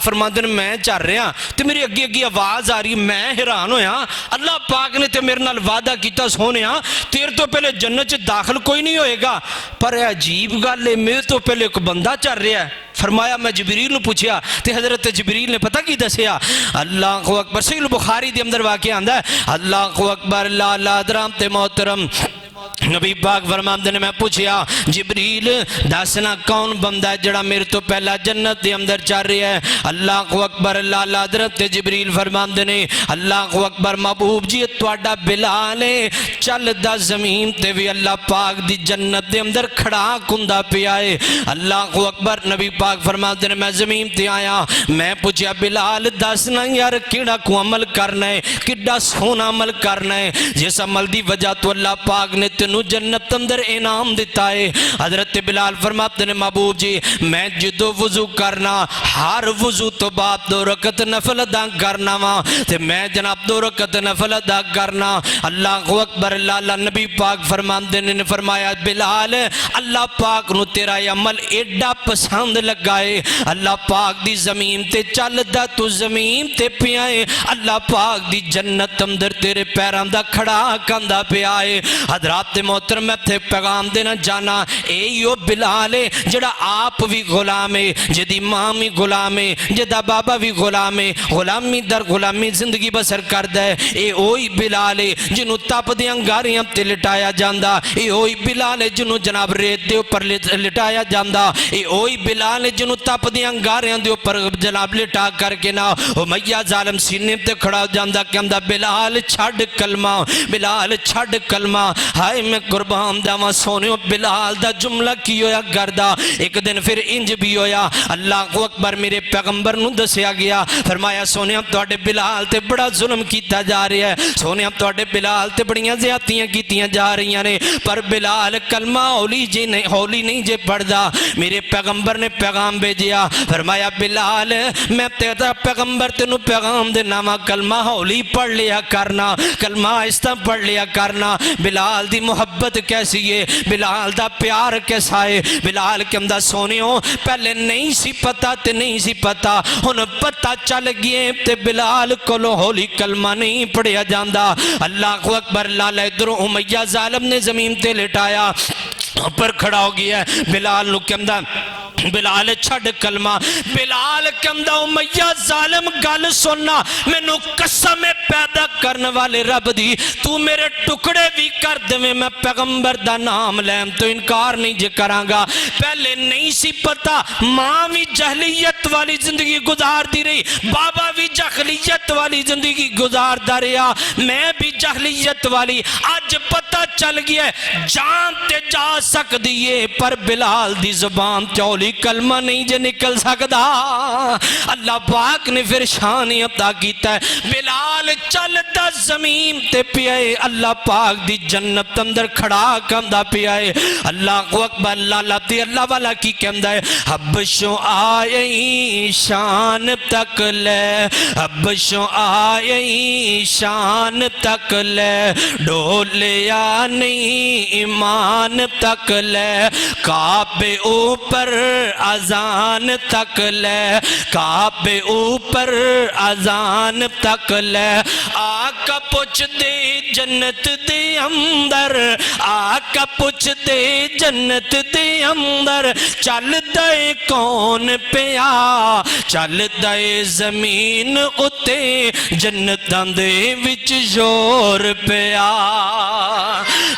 پاک فرماندے نے میں چل رہا تے میری اگے اگے آواز آ رہی، میں حیران ہویا، اللہ پاک نے تے میرے نال وعدہ کیتا سونیا تیرے تو پہلے جنت چ داخل کوئی نہیں ہوئے گا، پر عجیب گل ہے میرے تو پہلے ایک بندہ چل رہا ہے۔ فرمایا میں جبریل نے پوچھیا تے حضرت جبریل نے پتہ کی دسیا، اللہ اکبر، صحیح بخاری دے اندر واقعہ آندا ہے، اللہ اکبر، لا درام تے محترم نبی پاک فرماندے نے میں پوچھیا جبریل دسنا کون بندہ ہے جڑا میرے تو پہلا جنت دے اندر چل رہا ہے؟ اللہ اکبر، اللہ حضرت جبریل فرماندے نے اللہ اکبر محبوب جی تواڈا بلال ہے، چل دا زمین تے بھی اللہ پاک دی جنت دے اندر کھڑا کندا پیا ہے۔ اللہ اکبر، نبی پاک فرماندے نے میں زمین تے آیا، میں پوچھیا بلال دسنا یار کیڑا کو عمل کرنا ہے، کیڑا سونا عمل کرنا ہے جس عمل دی وجہ تو اللہ پاک نے تینوں جنت اندر انعام دیتا ہے؟ حضرت بلال فرماتے ہیں محبوب جی میں جدو وضو کرنا ہر وضو تو بعد 2 رکعت نفل ادا کرنا وا تے میں جناب 2 رکعت نفل ادا کرنا۔ اللہ اکبر، اللہ نبی پاک فرماندے نے فرمایا بلال اللہ پاک نو تیرا یہ عمل ایڈا پسند لگا ہے، اللہ پاک دی زمین تے چل دا تو زمین تے پیا ہے، اللہ پاک دی جنت اندر تیرے پیران دا کھڑا کاندا پیا ہے۔ حضرات محترم میں تے پیغام دینا جانا ایو بلال ہے جڑا آپ بھی غلام ہے، جدی ماں بھی غلام ہے، جدا بابا بھی غلام ہے، غلامی در غلامی زندگی بسر کردہ ہے۔ اے اوہی بلال ہے جنہوں تپ دیاں گاریاں تے لٹایا جاندہ، اے اوہی بلال ہے جنہوں جناب ریت دے اوپر لٹایا جاندہ، اے اوہی بلال ہے جنہوں تپ دیاں گاریاں دے اوپر جناب لٹا کر کے نا امیہ ظالم سینے تے کھڑا جاندہ کہ اندہ بلال چھڑ کلمہ، بلال چھڑ کلمہ، ہائے میں قربان داما سونیو بلال دا جملہ کی ہویا گردہ۔ ایک دن پھر انج بھی ہویا، اللہ اکبر میرے پیغمبر نو دسیا گیا، فرمایا سونیو توڑے بلال تے بڑا ظلم کیتا جا رہا ہے، سونیو توڑے بلال تے بڑیاں زیادتیاں کیتیاں جا رہی ہیں، پر بلال کلمہ ہولی نہیں جے پڑھ دا۔ میرے پیغمبر نے پیغام بھیجیا، فرمایا بلال میں تیرا پیغمبر تینو پیغام دے نامہ کلمہ ہولی پڑھ لیا کرنا، کلمہ آہستہ پڑھ لیا کرنا۔ بلال دی محبت کیسی ہے، بلال دا پیار کیسا ہے، بلال کے اندر سونیوں پہلے نہیں سی پتا تے نہیں سی پتا، ہن پتا چل گئے تے بلال کولو ہولی کلمہ نہیں پڑھیا جاندہ۔ اللہ اکبر، لالہ درو امیہ ظالم نے زمین تے لٹایا پر کھڑا ہو گیا ہے، بلال نو کے اندر بلال چھڑ کلمہ، بلال کے اندر امیہ ظالم گل سننا، میں نو قسم پیدا کرنے والے رب دی تو میرے ٹکڑے بھی کر دے میں پیغمبر دا نام لیم تو انکار نہیں جے کرانگا۔ پہلے نہیں سی پتا، ماں بھی جہلیت والی زندگی گزار دی رہی، بابا بھی جہلیت والی زندگی گزار دا رہا، میں بھی جہلیت والی، آج پتا چل گیا ہے جان تے جا سک دیئے پر بلال دی زبان چولی کلمہ نہیں جے نکل سکتا۔ اللہ پاک نے پھر شانی عطا کیتا ہے، بلال چل دا زمین تے پیائے، اللہ پاک دی جنت اندر کھڑا کندہ پیائے۔ اللہ اکبر، اللہ تی اللہ والا کی کندہ ہے، حبشوں آئیں شان تک لے، حبشوں آئیں شان تک لے، ڈولیا نہیں ایمان تک لے، کعبے اوپر اذان تک لے، کعبے اوپر اذان تک لے، آقا پوچھ دے جنت دے اندر، آقا پوچھ دے جنت دے اندر، چل دے کون پیا، چل دے زمین اتے جنتاں دے وچ زور پیا۔